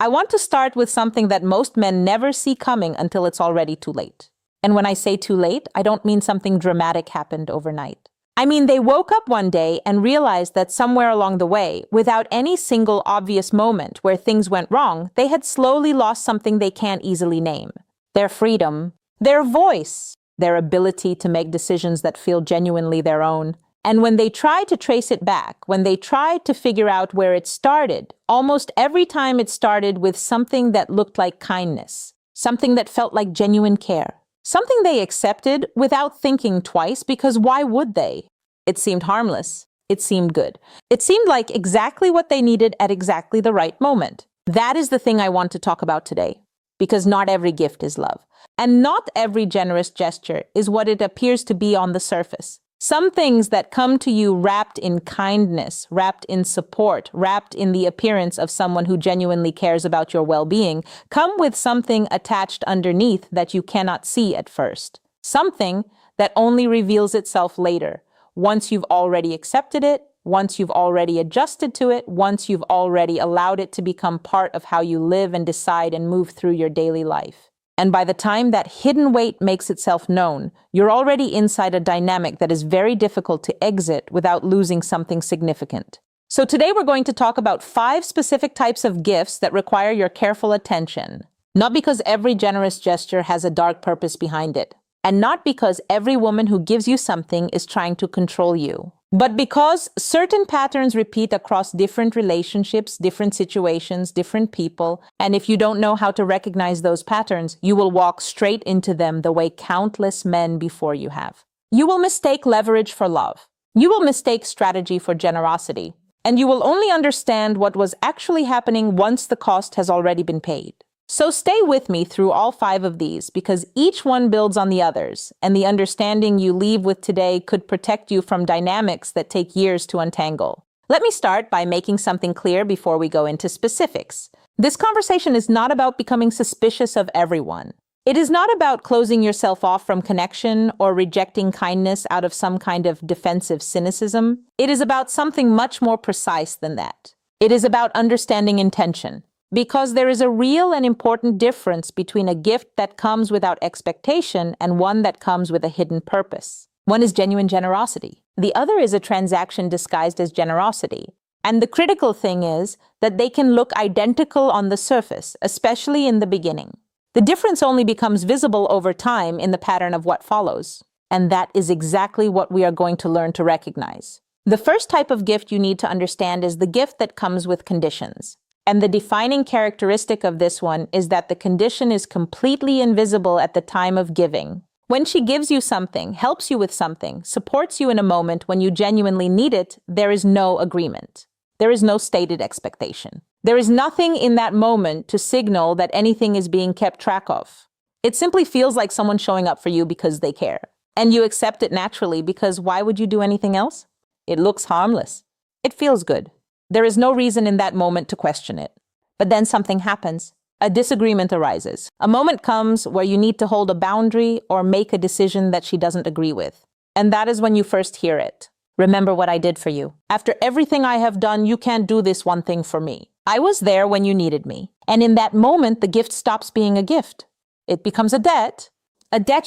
I want to start with something that most men never see coming until it's already too late. And when I say too late, I don't mean something dramatic happened overnight. I mean, they woke up one day and realized that somewhere along the way, without any single obvious moment where things went wrong, they had slowly lost something they can't easily name. Their freedom, their voice, their ability to make decisions that feel genuinely their own. And when they tried to trace it back, when they tried to figure out where it started, almost every time it started with something that looked like kindness, something that felt like genuine care, something they accepted without thinking twice, because why would they? It seemed harmless. It seemed good. It seemed like exactly what they needed at exactly the right moment. That is the thing I want to talk about today, because not every gift is love. And not every generous gesture is what it appears to be on the surface. Some things that come to you wrapped in kindness, wrapped in support, wrapped in the appearance of someone who genuinely cares about your well-being, come with something attached underneath that you cannot see at first. Something that only reveals itself later, once you've already accepted it, once you've already adjusted to it, once you've already allowed it to become part of how you live and decide and move through your daily life. And by the time that hidden weight makes itself known, you're already inside a dynamic that is very difficult to exit without losing something significant. So today we're going to talk about 5 specific types of gifts that require your careful attention. Not because every generous gesture has a dark purpose behind it, and not because every woman who gives you something is trying to control you, but because certain patterns repeat across different relationships, different situations, different people, and if you don't know how to recognize those patterns, you will walk straight into them the way countless men before you have. You will mistake leverage for love. You will mistake strategy for generosity, and you will only understand what was actually happening once the cost has already been paid. So stay with me through all 5 of these, because each one builds on the others, and the understanding you leave with today could protect you from dynamics that take years to untangle. Let me start by making something clear before we go into specifics. This conversation is not about becoming suspicious of everyone. It is not about closing yourself off from connection or rejecting kindness out of some kind of defensive cynicism. It is about something much more precise than that. It is about understanding intention. Because there is a real and important difference between a gift that comes without expectation and one that comes with a hidden purpose. One is genuine generosity. The other is a transaction disguised as generosity. And the critical thing is that they can look identical on the surface, especially in the beginning. The difference only becomes visible over time in the pattern of what follows. And that is exactly what we are going to learn to recognize. The first type of gift you need to understand is the gift that comes with conditions. And the defining characteristic of this one is that the condition is completely invisible at the time of giving. When she gives you something, helps you with something, supports you in a moment when you genuinely need it, there is no agreement. There is no stated expectation. There is nothing in that moment to signal that anything is being kept track of. It simply feels like someone showing up for you because they care. And you accept it naturally because why would you do anything else? It looks harmless. It feels good. There is no reason in that moment to question it. But then something happens. A disagreement arises. A moment comes where you need to hold a boundary or make a decision that she doesn't agree with. And that is when you first hear it. Remember what I did for you. After everything I have done, you can't do this one thing for me. I was there when you needed me. And in that moment, the gift stops being a gift. It becomes a debt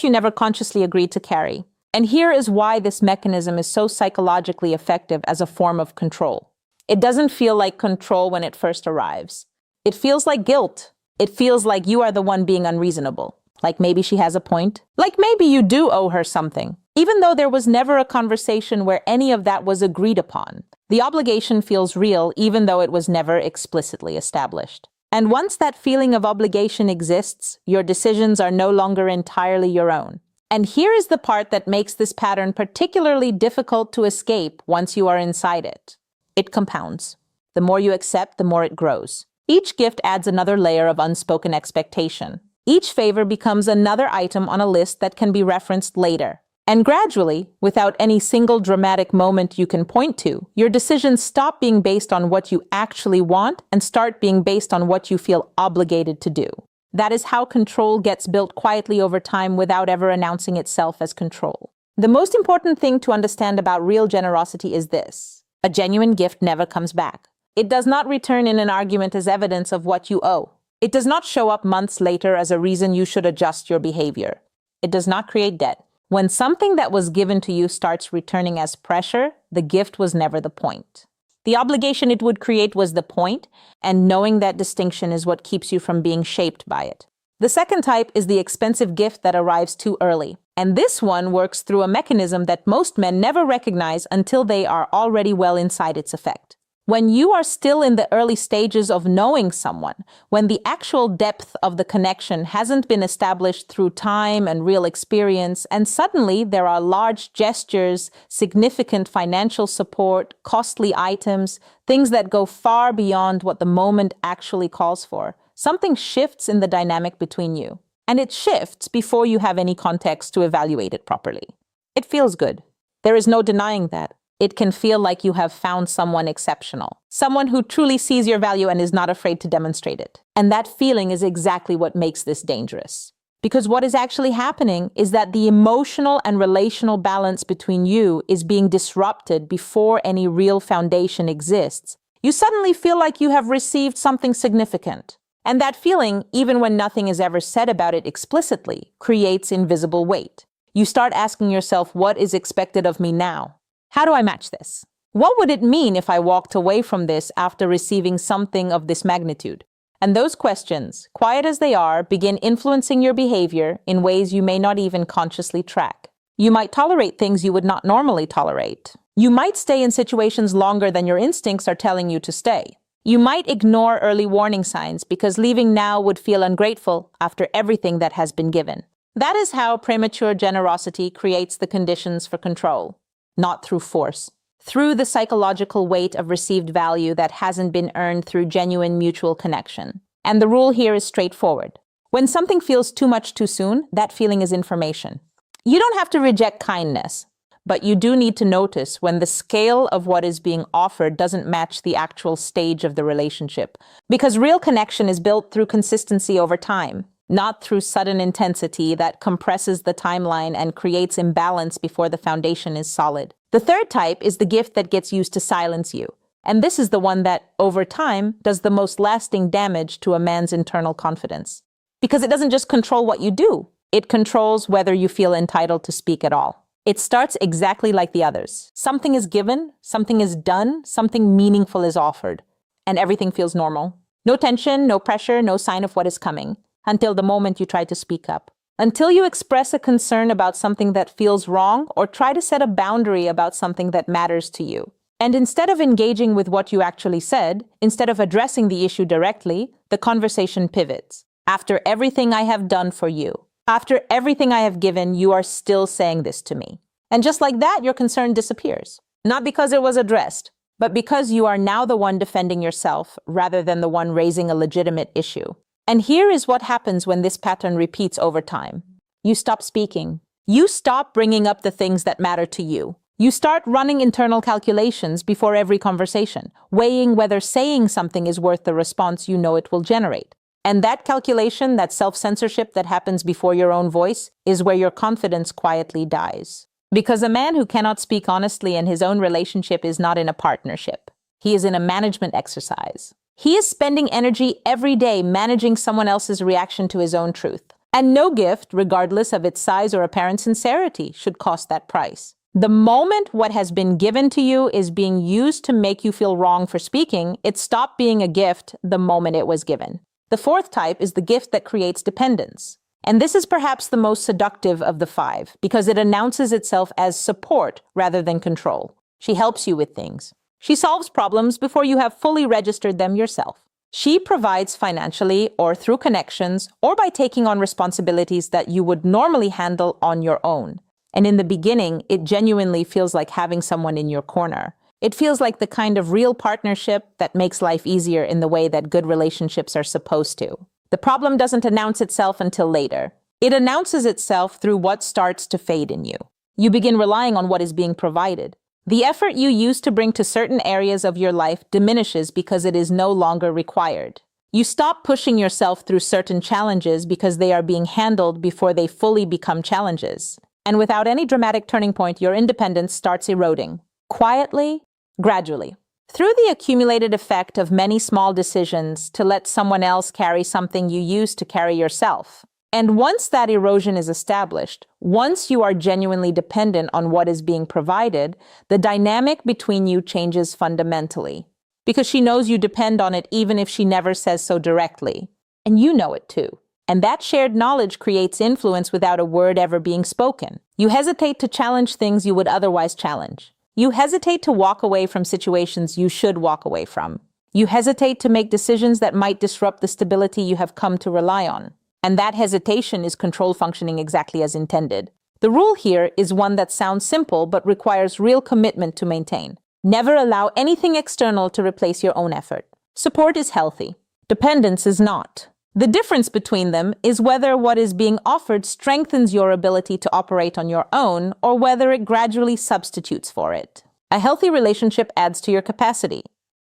you never consciously agreed to carry. And here is why this mechanism is so psychologically effective as a form of control. It doesn't feel like control when it first arrives. It feels like guilt. It feels like you are the one being unreasonable. Like maybe she has a point. Like maybe you do owe her something. Even though there was never a conversation where any of that was agreed upon. The obligation feels real even though it was never explicitly established. And once that feeling of obligation exists, your decisions are no longer entirely your own. And here is the part that makes this pattern particularly difficult to escape once you are inside it. It compounds. The more you accept, the more it grows. Each gift adds another layer of unspoken expectation. Each favor becomes another item on a list that can be referenced later. And gradually, without any single dramatic moment you can point to, your decisions stop being based on what you actually want and start being based on what you feel obligated to do. That is how control gets built quietly over time without ever announcing itself as control. The most important thing to understand about real generosity is this. A genuine gift never comes back. It does not return in an argument as evidence of what you owe. It does not show up months later as a reason you should adjust your behavior. It does not create debt. When something that was given to you starts returning as pressure, the gift was never the point. The obligation it would create was the point, and knowing that distinction is what keeps you from being shaped by it. The second type is the expensive gift that arrives too early. And this one works through a mechanism that most men never recognize until they are already well inside its effect. When you are still in the early stages of knowing someone, when the actual depth of the connection hasn't been established through time and real experience, and suddenly there are large gestures, significant financial support, costly items, things that go far beyond what the moment actually calls for, something shifts in the dynamic between you. And it shifts before you have any context to evaluate it properly. It feels good. There is no denying that. It can feel like you have found someone exceptional, someone who truly sees your value and is not afraid to demonstrate it. And that feeling is exactly what makes this dangerous. Because what is actually happening is that the emotional and relational balance between you is being disrupted before any real foundation exists. You suddenly feel like you have received something significant. And that feeling, even when nothing is ever said about it explicitly, creates invisible weight. You start asking yourself, what is expected of me now? How do I match this? What would it mean if I walked away from this after receiving something of this magnitude? And those questions, quiet as they are, begin influencing your behavior in ways you may not even consciously track. You might tolerate things you would not normally tolerate. You might stay in situations longer than your instincts are telling you to stay. You might ignore early warning signs because leaving now would feel ungrateful after everything that has been given. That is how premature generosity creates the conditions for control. Not through force, through the psychological weight of received value that hasn't been earned through genuine mutual connection. And the rule here is straightforward. When something feels too much too soon, that feeling is information. You don't have to reject kindness, but you do need to notice when the scale of what is being offered doesn't match the actual stage of the relationship. Because real connection is built through consistency over time, not through sudden intensity that compresses the timeline and creates imbalance before the foundation is solid. The third type is the gift that gets used to silence you. And this is the one that, over time, does the most lasting damage to a man's internal confidence. Because it doesn't just control what you do, it controls whether you feel entitled to speak at all. It starts exactly like the others. Something is given, something is done, something meaningful is offered, and everything feels normal. No tension, no pressure, no sign of what is coming. Until the moment you try to speak up. Until you express a concern about something that feels wrong or try to set a boundary about something that matters to you. And instead of engaging with what you actually said, instead of addressing the issue directly, the conversation pivots. After everything I have done for you, after everything I have given, you are still saying this to me. And just like that, your concern disappears. Not because it was addressed, but because you are now the one defending yourself rather than the one raising a legitimate issue. And here is what happens when this pattern repeats over time. You stop speaking. You stop bringing up the things that matter to you. You start running internal calculations before every conversation, weighing whether saying something is worth the response you know it will generate. And that calculation, that self-censorship that happens before your own voice, is where your confidence quietly dies. Because a man who cannot speak honestly in his own relationship is not in a partnership. He is in a management exercise. He is spending energy every day managing someone else's reaction to his own truth. And no gift, regardless of its size or apparent sincerity, should cost that price. The moment what has been given to you is being used to make you feel wrong for speaking, it stopped being a gift the moment it was given. The fourth type is the gift that creates dependence. And this is perhaps the most seductive of the five, because it announces itself as support rather than control. She helps you with things. She solves problems before you have fully registered them yourself. She provides financially or through connections or by taking on responsibilities that you would normally handle on your own. And in the beginning, it genuinely feels like having someone in your corner. It feels like the kind of real partnership that makes life easier in the way that good relationships are supposed to. The problem doesn't announce itself until later. It announces itself through what starts to fade in you. You begin relying on what is being provided. The effort you used to bring to certain areas of your life diminishes because it is no longer required. You stop pushing yourself through certain challenges because they are being handled before they fully become challenges. And without any dramatic turning point, your independence starts eroding. Quietly, gradually. through the accumulated effect of many small decisions to let someone else carry something you used to carry yourself. And once that erosion is established, once you are genuinely dependent on what is being provided, the dynamic between you changes fundamentally. Because she knows you depend on it even if she never says so directly. And you know it too. And that shared knowledge creates influence without a word ever being spoken. You hesitate to challenge things you would otherwise challenge. You hesitate to walk away from situations you should walk away from. You hesitate to make decisions that might disrupt the stability you have come to rely on. And that hesitation is control functioning exactly as intended. The rule here is one that sounds simple but requires real commitment to maintain. Never allow anything external to replace your own effort. Support is healthy. Dependence is not. The difference between them is whether what is being offered strengthens your ability to operate on your own or whether it gradually substitutes for it. A healthy relationship adds to your capacity.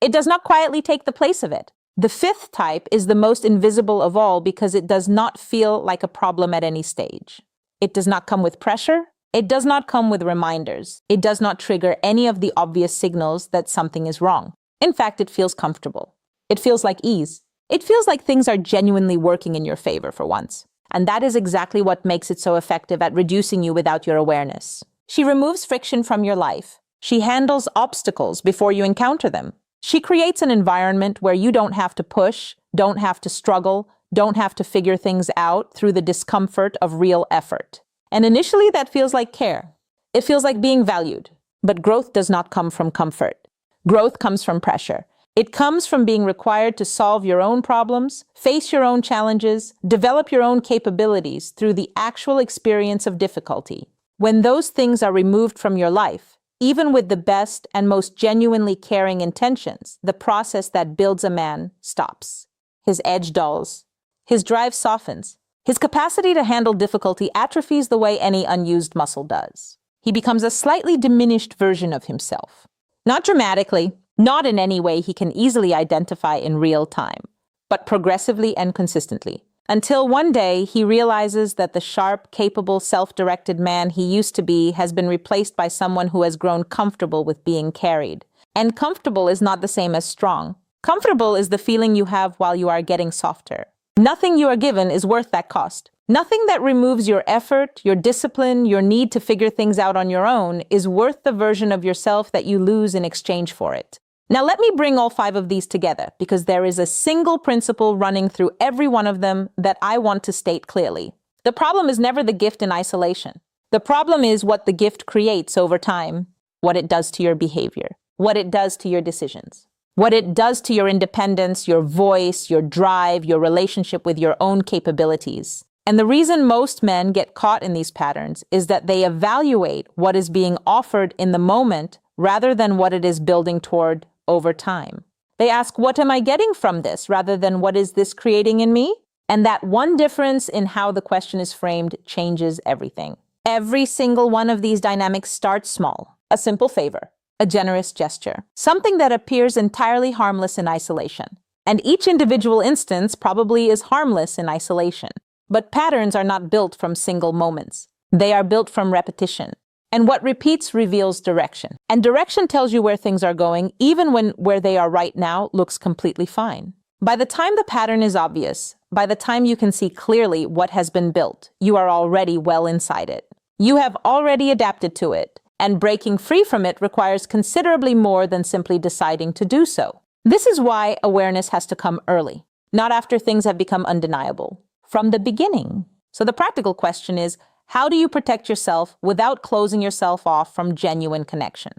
It does not quietly take the place of it. The fifth type is the most invisible of all because it does not feel like a problem at any stage. It does not come with pressure. It does not come with reminders. It does not trigger any of the obvious signals that something is wrong. In fact, it feels comfortable. It feels like ease. It feels like things are genuinely working in your favor for once. And that is exactly what makes it so effective at reducing you without your awareness. She removes friction from your life. She handles obstacles before you encounter them. She creates an environment where you don't have to push, don't have to struggle, don't have to figure things out through the discomfort of real effort. And initially that feels like care. It feels like being valued. But growth does not come from comfort. Growth comes from pressure. It comes from being required to solve your own problems, face your own challenges, develop your own capabilities through the actual experience of difficulty. When those things are removed from your life, even with the best and most genuinely caring intentions, the process that builds a man stops. His edge dulls. His drive softens. His capacity to handle difficulty atrophies the way any unused muscle does. He becomes a slightly diminished version of himself. Not dramatically, not in any way he can easily identify in real time, but progressively and consistently. Until one day he realizes that the sharp, capable, self-directed man he used to be has been replaced by someone who has grown comfortable with being carried. And comfortable is not the same as strong. Comfortable is the feeling you have while you are getting softer. Nothing you are given is worth that cost. Nothing that removes your effort, your discipline, your need to figure things out on your own is worth the version of yourself that you lose in exchange for it. Now let me bring all 5 of these together because there is a single principle running through every one of them that I want to state clearly. The problem is never the gift in isolation. The problem is what the gift creates over time, what it does to your behavior, what it does to your decisions, what it does to your independence, your voice, your drive, your relationship with your own capabilities. And the reason most men get caught in these patterns is that they evaluate what is being offered in the moment rather than what it is building toward over time. They ask, what am I getting from this, rather than what is this creating in me? And that one difference in how the question is framed changes everything. Every single one of these dynamics starts small. A simple favor, a generous gesture, something that appears entirely harmless in isolation. And each individual instance probably is harmless in isolation. But patterns are not built from single moments. They are built from repetition. And what repeats reveals direction. And direction tells you where things are going, even when where they are right now looks completely fine. By the time the pattern is obvious, by the time you can see clearly what has been built, you are already well inside it. You have already adapted to it, and breaking free from it requires considerably more than simply deciding to do so. This is why awareness has to come early, not after things have become undeniable, from the beginning. So the practical question is, how do you protect yourself without closing yourself off from genuine connection?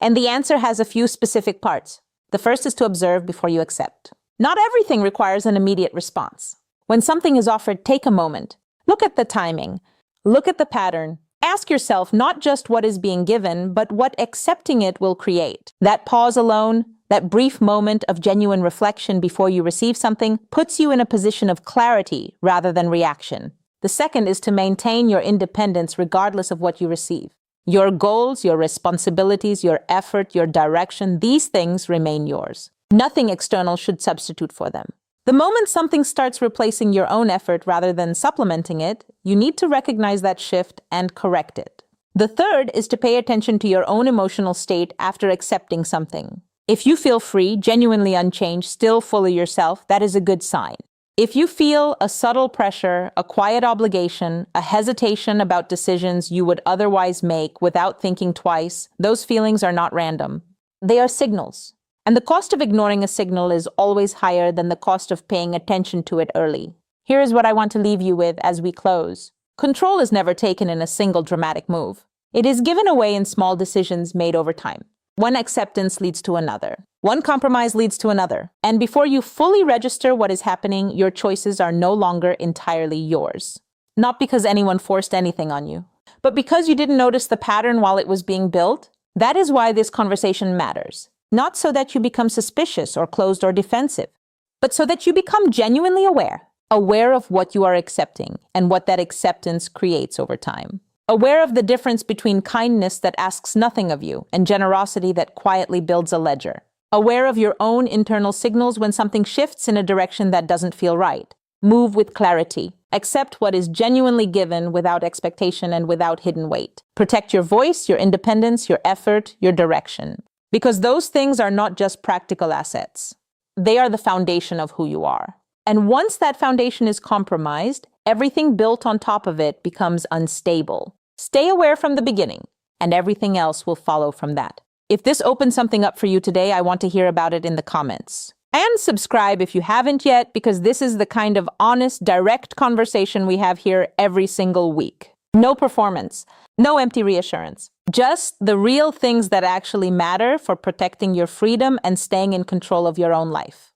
And the answer has a few specific parts. The first is to observe before you accept. Not everything requires an immediate response. When something is offered, take a moment. Look at the timing. Look at the pattern. Ask yourself not just what is being given, but what accepting it will create. That pause alone, that brief moment of genuine reflection before you receive something, puts you in a position of clarity rather than reaction. The second is to maintain your independence regardless of what you receive. Your goals, your responsibilities, your effort, your direction, these things remain yours. Nothing external should substitute for them. The moment something starts replacing your own effort rather than supplementing it, you need to recognize that shift and correct it. The third is to pay attention to your own emotional state after accepting something. If you feel free, genuinely unchanged, still fully yourself, that is a good sign. If you feel a subtle pressure, a quiet obligation, a hesitation about decisions you would otherwise make without thinking twice, those feelings are not random. They are signals. And the cost of ignoring a signal is always higher than the cost of paying attention to it early. Here is what I want to leave you with as we close. Control is never taken in a single dramatic move. It is given away in small decisions made over time. One acceptance leads to another. One compromise leads to another. And before you fully register what is happening, your choices are no longer entirely yours. Not because anyone forced anything on you, but because you didn't notice the pattern while it was being built. That is why this conversation matters. Not so that you become suspicious or closed or defensive, but so that you become genuinely aware of what you are accepting and what that acceptance creates over time. Aware of the difference between kindness that asks nothing of you and generosity that quietly builds a ledger. Aware of your own internal signals when something shifts in a direction that doesn't feel right. Move with clarity. Accept what is genuinely given without expectation and without hidden weight. Protect your voice, your independence, your effort, your direction. Because those things are not just practical assets. They are the foundation of who you are. And once that foundation is compromised, everything built on top of it becomes unstable. Stay aware from the beginning, and everything else will follow from that. If this opened something up for you today, I want to hear about it in the comments. And subscribe if you haven't yet, because this is the kind of honest, direct conversation we have here every single week. No performance, no empty reassurance. Just the real things that actually matter for protecting your freedom and staying in control of your own life.